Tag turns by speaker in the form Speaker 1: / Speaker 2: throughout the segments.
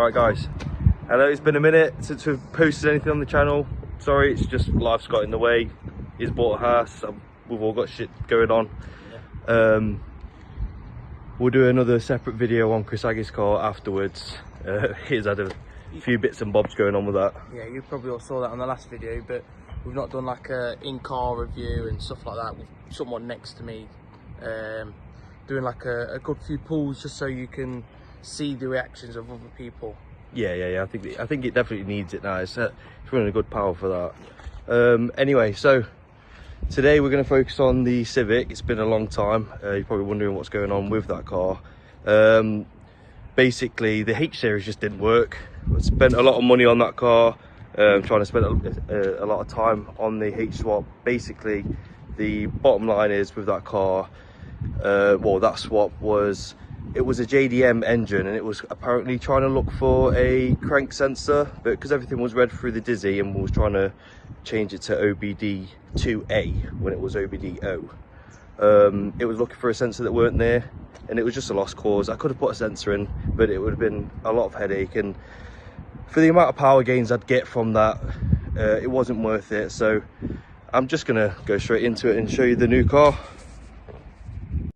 Speaker 1: Right guys, hello, it's been a minute since we've posted anything on the channel. Sorry, it's just life's got in the way. He's bought a house, we've all got shit going on. We'll do another separate video on Chris Aggie's car afterwards. He's had a few bits and bobs going on with that.
Speaker 2: Yeah, you probably all saw that on the last video, but we've not done like a in-car review and stuff like that with someone next to me. Doing like a good few pulls just so you can see the reactions of other people.
Speaker 1: Yeah. I think it definitely needs it now. It's running a good power for that. Anyway, so today we're going to focus on the Civic. It's been a long time. You're probably wondering what's going on with that car. Basically, the H series just didn't work. I spent a lot of money on that car. Trying to spend a lot of time on the H swap. Basically, the bottom line is with that car, well, that swap was, it was a JDM engine, and it was apparently trying to look for a crank sensor, but because everything was read through the Dizzy and was trying to change it to OBD2A when it was OBD0, it was looking for a sensor that weren't there, and it was just a lost cause. I could have put a sensor in, but it would have been a lot of headache, and for the amount of power gains I'd get from that, it wasn't worth it. So I'm just gonna go straight into it and show you the new car.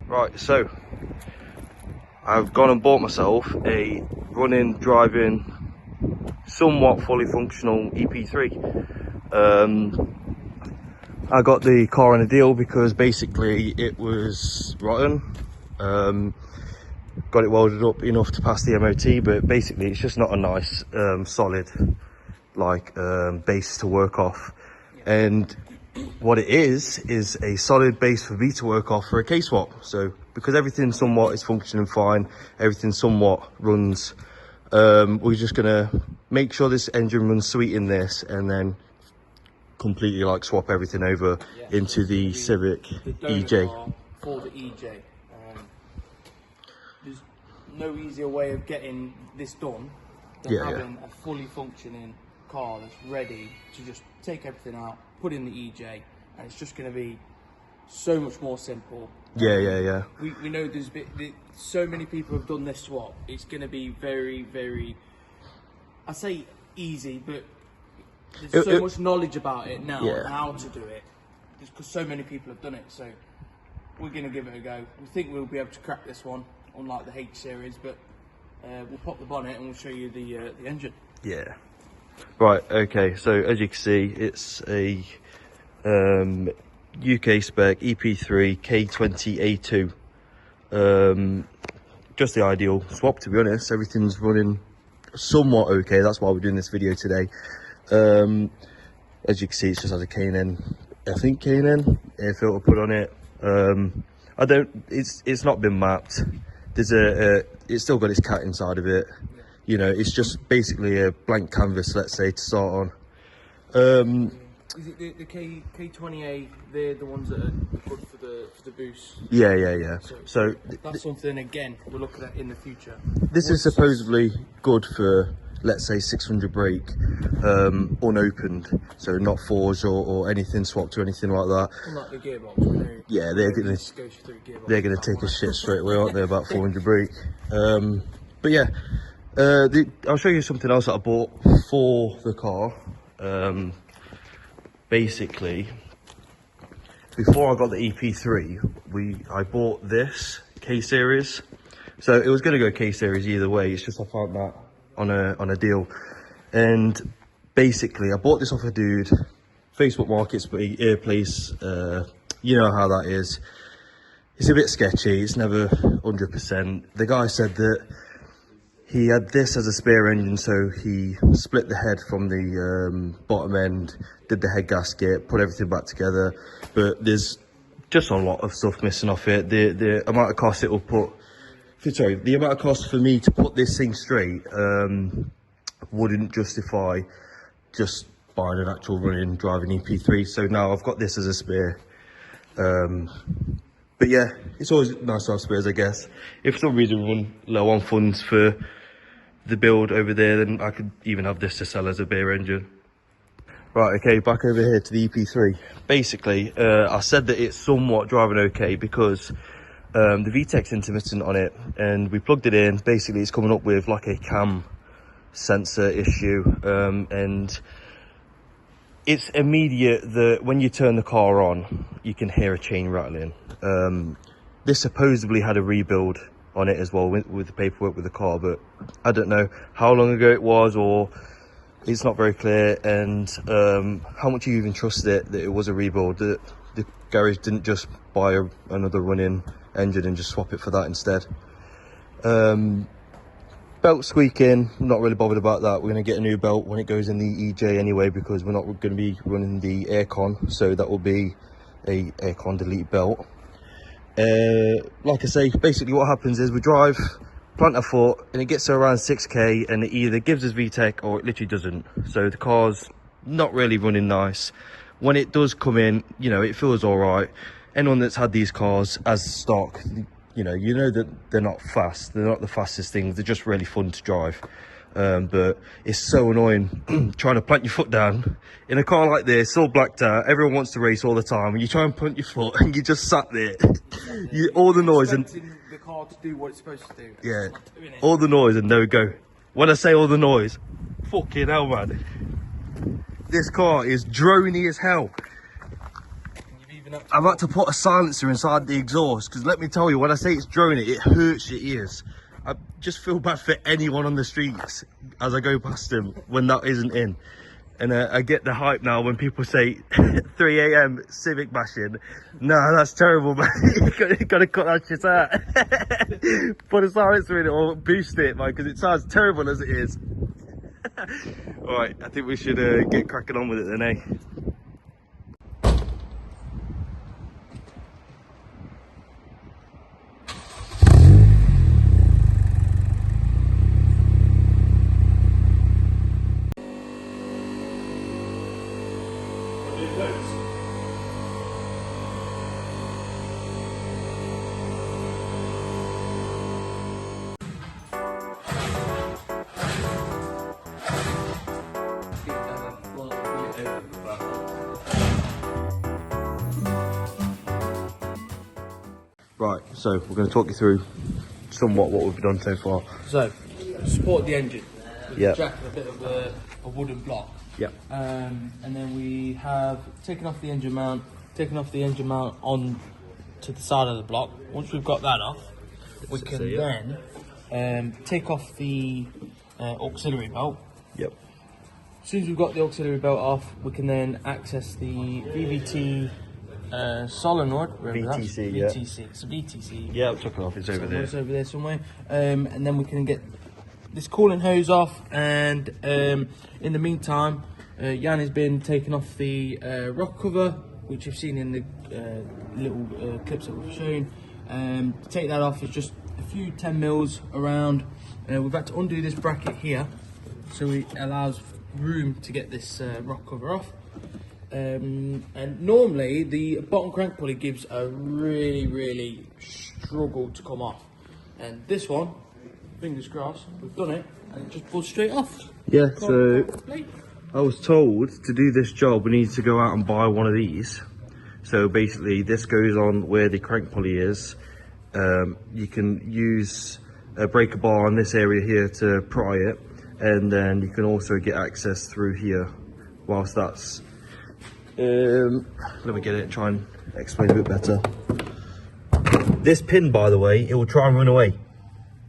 Speaker 1: Right, so I've gone and bought myself a running, driving, somewhat fully functional EP3. I got the car on a deal because basically it was rotten. Got it welded up enough to pass the MOT, but basically it's just not a nice solid base to work off. And what it is a solid base for me to work off for a K-swap. So because everything somewhat is functioning fine, everything somewhat runs, we're just gonna make sure this engine runs sweet in this, and then completely like swap everything over into the Civic EJ.
Speaker 2: For the EJ. There's no easier way of getting this done than having a fully functioning car that's ready to just take everything out, put in the EJ, and it's just going to be so much more simple.
Speaker 1: Yeah.
Speaker 2: We know so many people have done this swap. It's going to be very, very, I say easy, but there's so much knowledge about it now, how to do it, just because so many people have done it. So we're going to give it a go. We think we'll be able to crack this one, unlike the H series, but we'll pop the bonnet and we'll show you the engine. Yeah.
Speaker 1: Right, okay, so as you can see, it's a UK spec EP3 K20A2. Just the ideal swap, to be honest. Everything's running somewhat okay. That's why we're doing this video today. As you can see, it just has a K&N, I think K&N air filter put on it. It's not been mapped. There's it's still got its cat inside of it. You know, it's just basically a blank canvas, let's say, to start on.
Speaker 2: Is it the K20A? They're the ones that are good for the boost.
Speaker 1: Yeah. So
Speaker 2: that's something again we're looking at in the future.
Speaker 1: This is supposedly good for, let's say, 600 brake, unopened, so not forged or anything swapped or anything like that.
Speaker 2: Like the gearbox.
Speaker 1: Yeah, they're gonna take a shit straight away, aren't they? About 400 brake. But yeah. I'll show you something else that I bought for the car. Basically, before I got the EP3, I bought this K series. So it was going to go K series either way. It's just I found that on a deal, and basically I bought this off a dude. Facebook Marketplace. You know how that is. It's a bit sketchy. It's never 100%. The guy said that he had this as a spare engine, so he split the head from the bottom end, did the head gasket, put everything back together, but there's just a lot of stuff missing off it. The amount of cost it will put, the amount of cost for me to put this thing straight wouldn't justify just buying an actual running driving EP3. So now I've got this as a spare. But yeah, it's always nice to have spares, I guess. If for some reason we run low on funds for the build over there, then I could even have this to sell as a bare engine. Right, okay, back over here to the EP3. Basically, I said that it's somewhat driving okay because the VTEC's intermittent on it, and we plugged it in. Basically, it's coming up with like a cam sensor issue, and it's immediate that when you turn the car on, you can hear a chain rattling. This supposedly had a rebuild on it as well with the paperwork with the car, but I don't know how long ago it was, or it's not very clear, and how much you even trust it that it was a rebuild, that the garage didn't just buy another running engine and just swap it for that instead. Belt squeaking, not really bothered about that. We're going to get a new belt when it goes in the EJ anyway, because we're not going to be running the aircon, so that will be a aircon delete belt. Like I say, basically what happens is we drive, plant our foot, and it gets to around 6k, and it either gives us VTEC or it literally doesn't. So the car's not really running nice. When it does come in, you know, it feels all right. Anyone that's had these cars as stock, you know that they're not fast. They're not the fastest things. They're just really fun to drive. But it's so annoying trying to plant your foot down in a car like this, all blacked out. Everyone wants to race all the time, and you try and plant your foot, and you just sat there. All the noise and
Speaker 2: the car to do what it's supposed to do.
Speaker 1: Yeah, all the noise and no go. When I say all the noise, fucking hell, man. This car is drony as hell. I've had to put a silencer inside the exhaust, because let me tell you, when I say it's drony, it hurts your ears. I just feel bad for anyone on the streets as I go past them when that isn't in. And I get the hype now when people say 3 AM Civic bashing. No, that's terrible, man. You gotta cut that shit out. Put a silencer in it or boost it, man, because it sounds terrible as it is. Alright, I think we should get cracking on with it then, eh? Right, so we're going to talk you through somewhat what we've done so far.
Speaker 2: So, support the engine with
Speaker 1: Yep.
Speaker 2: a jack and a bit of a wooden block.
Speaker 1: Yep.
Speaker 2: And then we have taken off the engine mount on to the side of the block. Once we've got that off, we can then take off the auxiliary belt.
Speaker 1: Yep.
Speaker 2: As soon as we've got the auxiliary belt off, we can then access the VVT solenoid.
Speaker 1: VTC, yeah.
Speaker 2: VTC, it's a VTC.
Speaker 1: Yeah, I've took it off, it's over there.
Speaker 2: It's over there somewhere. And then we can get this cooling hose off, and in the meantime, Yannie's been taking off the rock cover, which you've seen in the little clips that we've shown. To take that off is just a few 10 mils around. We've had to undo this bracket here, so it allows room to get this rock cover off. And normally the bottom crank pulley gives a really struggle to come off, and this one, fingers crossed, we've done it and it just pulls straight off.
Speaker 1: Yeah, so I was told to do this job we need to go out and buy one of these. So basically this goes on where the crank pulley is. You can use a breaker bar on this area here to pry it, and then you can also get access through here whilst that's let me get it and try and explain a bit better. This pin, by the way, it will try and run away.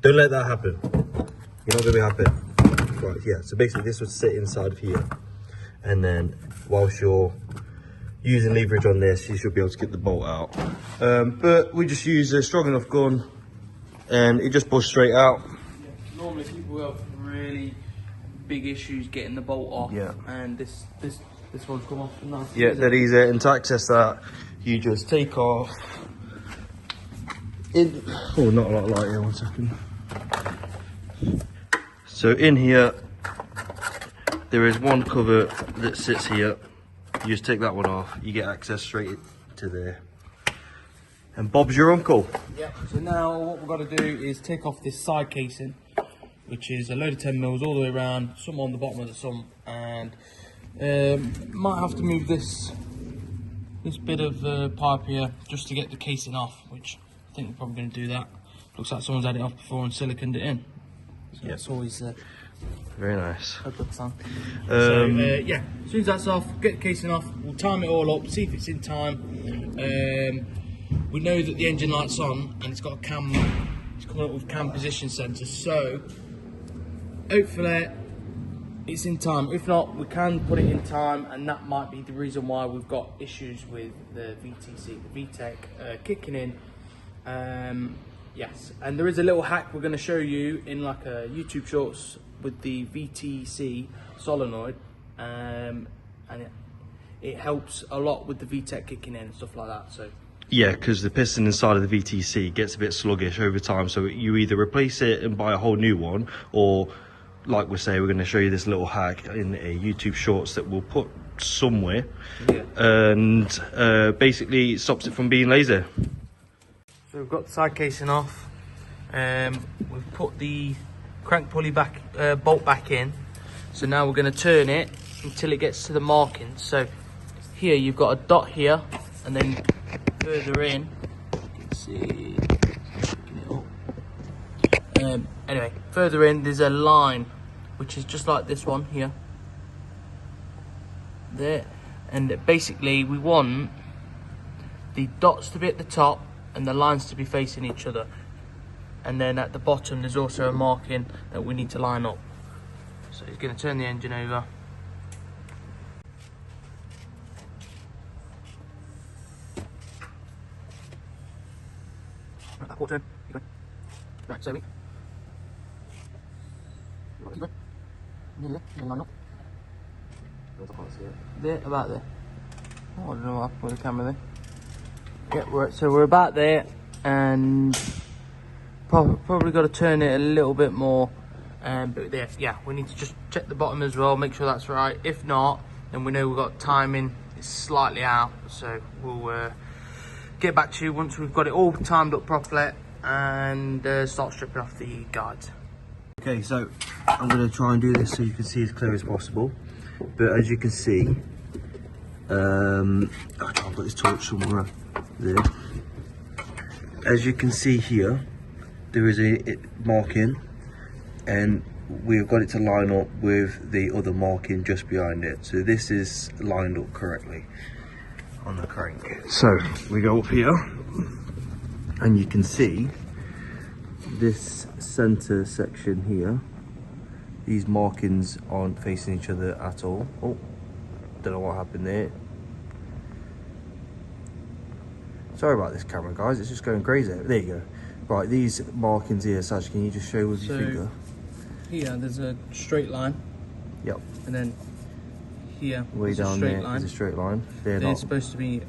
Speaker 1: Don't let that happen. You're not going to be happy. Right, yeah, so basically this would sit inside of here, and then whilst you're using leverage on this, you should be able to get the bolt out. But we just use a strong enough gun and it just pulls straight out.
Speaker 2: Normally people have really big issues getting the bolt off,
Speaker 1: yeah,
Speaker 2: and this one's come off nice.
Speaker 1: Yeah, that easy. And to access that, you just take off in, oh, not a lot of light here, 1 second. So in here there is one cover that sits here. You just take that one off, you get access straight to there, and Bob's your uncle.
Speaker 2: Yeah, so now what we've got to do is take off this side casing, which is a load of 10 mils all the way around, some on the bottom of the sump, and might have to move this bit of pipe here just to get the casing off, which I think we're probably going to do that. Looks like someone's had it off before and siliconed it in. So yeah, it's always
Speaker 1: Very nice.
Speaker 2: A good song. So yeah, as soon as that's off, get the casing off, we'll time it all up, see if it's in time. We know that the engine light's on and it's got a cam, it's coming up with cam position sensor, so hopefully it's in time. If not, we can put it in time, and that might be the reason why we've got issues with the VTC, the VTEC kicking in. Yes, and there is a little hack we're going to show you in like a YouTube shorts with the VTC solenoid, and it helps a lot with the VTEC kicking in and stuff like that. So
Speaker 1: yeah, because the piston inside of the VTC gets a bit sluggish over time, so you either replace it and buy a whole new one, or like we say, we're going to show you this little hack in a YouTube shorts that we'll put somewhere, and basically it stops it from being lazy.
Speaker 2: So we've got the side casing off, we've put the crank pulley back, bolt back in, so now we're going to turn it until it gets to the markings. So here you've got a dot here, and then further in, you can see, anyway, further in there's a line which is just like this one here, there, and basically we want the dots to be at the top and the lines to be facing each other, and then at the bottom there's also a marking that we need to line up. So he's going to turn the engine over. Right, quarter turn. Keep going. Right, so we. Keep going. Nearly there. Line up. There, about there. Oh, I don't know what happened with the camera there. Yeah, so we're about there, and probably got to turn it a little bit more. But there, yeah, we need to just check the bottom as well, make sure that's right. If not, then we know we've got timing. It's slightly out, so we'll get back to you once we've got it all timed up properly and start stripping off the guides.
Speaker 1: Okay, so I'm going to try and do this so you can see as clear as possible. But as you can see, I've got this torch somewhere there. As you can see here, there is a marking, and we've got it to line up with the other marking just behind it. So this is lined up correctly on the crank. So we go up here, and you can see this center section here. These markings aren't facing each other at all. Oh, don't know what happened there. Sorry about this camera, guys, it's just going crazy. There you go. Right, these markings here, Sash, can you just show with your finger?
Speaker 2: Here, there's a straight line.
Speaker 1: Yep.
Speaker 2: And then here,
Speaker 1: way down there is a straight line. They're
Speaker 2: supposed to be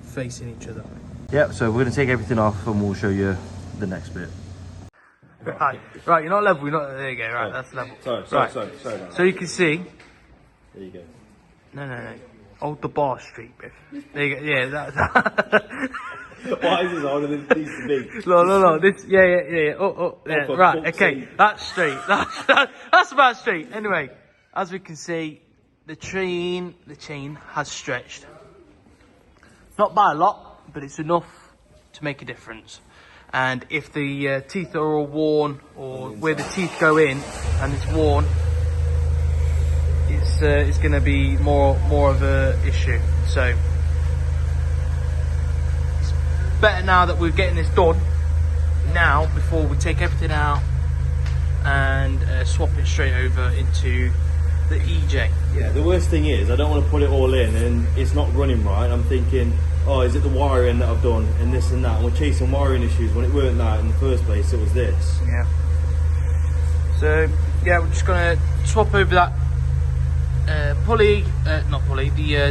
Speaker 2: facing each other.
Speaker 1: Yep, so we're going to take everything off and we'll show you the next bit.
Speaker 2: Right, you're not level, you're not, there you go, right, that's level.
Speaker 1: Sorry.
Speaker 2: So you can see.
Speaker 1: There you go.
Speaker 2: No. Hold the bar straight, Biff. There you go, yeah, that's...
Speaker 1: Why is this harder than it needs to be?
Speaker 2: No, this, yeah. Oh, yeah, right, okay, that's straight. That's about straight. Anyway, as we can see, the chain has stretched. Not by a lot, but it's enough to make a difference. And if the teeth are all worn, or where the teeth go in and it's worn, it's going to be more of a issue. So it's better now that we're getting this done now before we take everything out and swap it straight over into the EJ.
Speaker 1: Yeah, the worst thing is I don't want to put it all in and it's not running right. I'm thinking, oh, is it the wiring that I've done and this and that, and we're chasing wiring issues when it weren't that in the first place, it was this.
Speaker 2: Yeah. So yeah, we're just gonna swap over that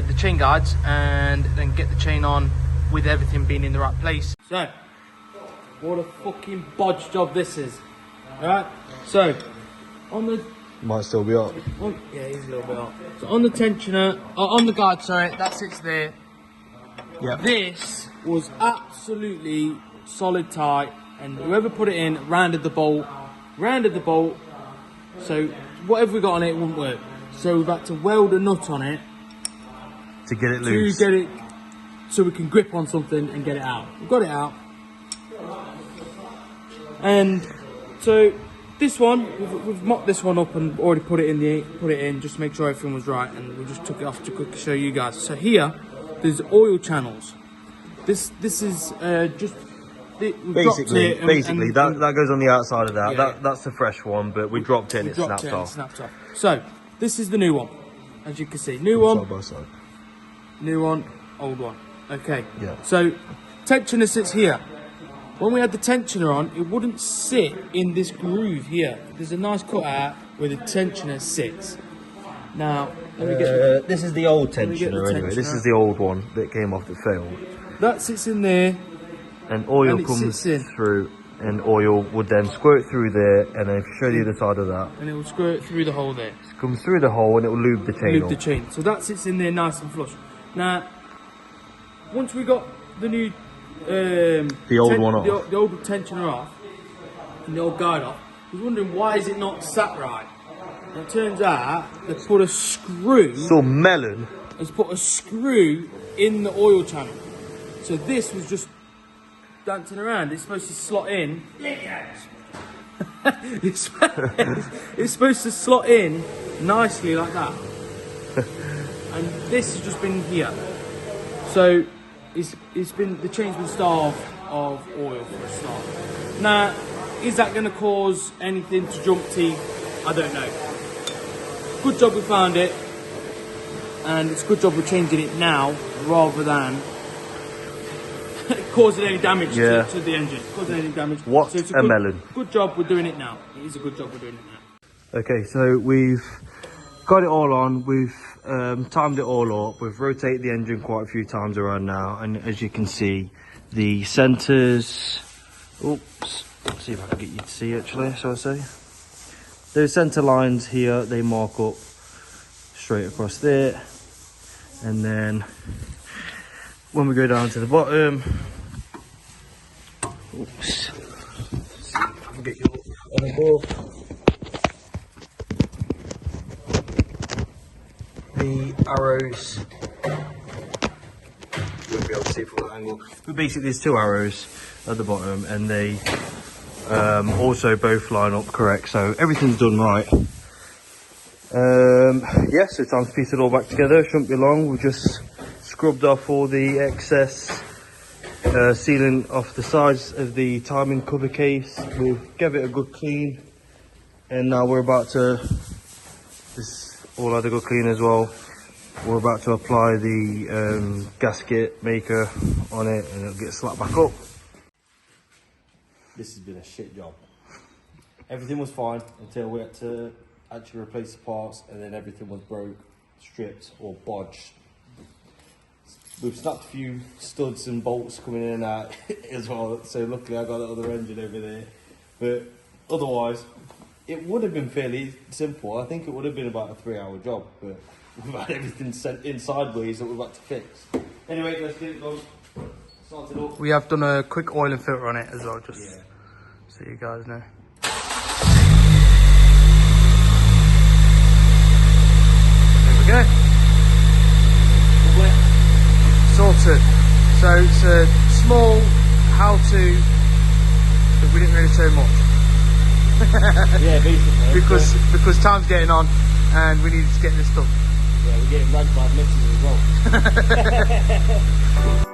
Speaker 2: the chain guides, and then get the chain on with everything being in the right place. So what a fucking bodge job this is. Alright, so on the
Speaker 1: Might still be up.
Speaker 2: yeah, he's a little bit up. So on the tensioner, on the guide, sorry, that sits there.
Speaker 1: Yeah.
Speaker 2: This was absolutely solid tight, and whoever put it in rounded the bolt. So whatever we got on it wouldn't work. So we've had to weld a nut on it
Speaker 1: to get it loose.
Speaker 2: To get it so we can grip on something and get it out. We've got it out. And so this one, we've mocked this one up and already put it in just to make sure everything was right, and we just took it off to quickly show you guys. So here, there's oil channels. This is just
Speaker 1: basically that goes on the outside of that.
Speaker 2: Yeah,
Speaker 1: That's the fresh one, but we dropped it and it snapped off.
Speaker 2: So this is the new one, as you can see. New one,
Speaker 1: side by side.
Speaker 2: New one, old one. Okay.
Speaker 1: Yeah.
Speaker 2: So tensioner sits here. When we had the tensioner on, it wouldn't sit in this groove here. There's a nice cutout where the tensioner sits. Now, let me get
Speaker 1: this is the old tensioner anyway. This is the old one that came off the failed.
Speaker 2: That sits in there.
Speaker 1: And oil comes through, and oil would then squirt through there, and then if you show the other side of that,
Speaker 2: and it will squirt through the hole there.
Speaker 1: It comes through the hole and it will lube the chain.
Speaker 2: Lube the chain. So that sits in there nice and flush. Now, once we got the new,
Speaker 1: the old one off,
Speaker 2: the old tensioner off, and the old guide off, I was wondering why is it not sat right. And it turns out they put a screw.
Speaker 1: So melon.
Speaker 2: Has put a screw in the oil channel. So this was just dancing around. It's supposed to slot in. It's supposed to slot in nicely like that. And this has just been here. So the chain's been starved of oil for a start. Now, is that going to cause anything to jump teeth? I don't know. Good job we found it, and it's a good job we're changing it now rather than causing any damage to the engine. Causing any damage.
Speaker 1: What so a melon.
Speaker 2: Good job we're doing it now. It is a good job we're doing it now.
Speaker 1: Okay, so we've got it all on. We've timed it all up. We've rotated the engine quite a few times around now, and as you can see, the centers. Oops. Let's see if I can get you to see actually. Shall I say? Those center lines here, they mark up straight across there, and then when we go down to the bottom, oops, see if I can get you on above. The arrows, you won't be able to see from that angle, but basically there's two arrows at the bottom, and they also both line up correct, so everything's done right. Yeah, so time to piece it all back together. Shouldn't be long. We've just scrubbed off all the excess sealing off the sides of the timing cover case. We've gave it a good clean, and now we're about to, this all had a good clean as well. We're about to apply the gasket maker on it, and it'll get slapped back up. This has been a shit job. Everything was fine until we had to actually replace the parts, and then everything was broke, stripped or bodged. We've snapped a few studs and bolts coming in and out as well, so luckily I got that other engine over there. But otherwise, it would have been fairly simple. I think it would have been about a 3-hour job, but we've had everything sent in sideways that we've had to fix. Anyway, let's get it done.
Speaker 2: We have done a quick oil and filter on it as well, just so you guys know. There we go. Sorted. So it's a small how-to, but we didn't really show much.
Speaker 1: Yeah, basically.
Speaker 2: Because time's getting on and we needed to get this done.
Speaker 1: Yeah, we're getting ragged by misses as well.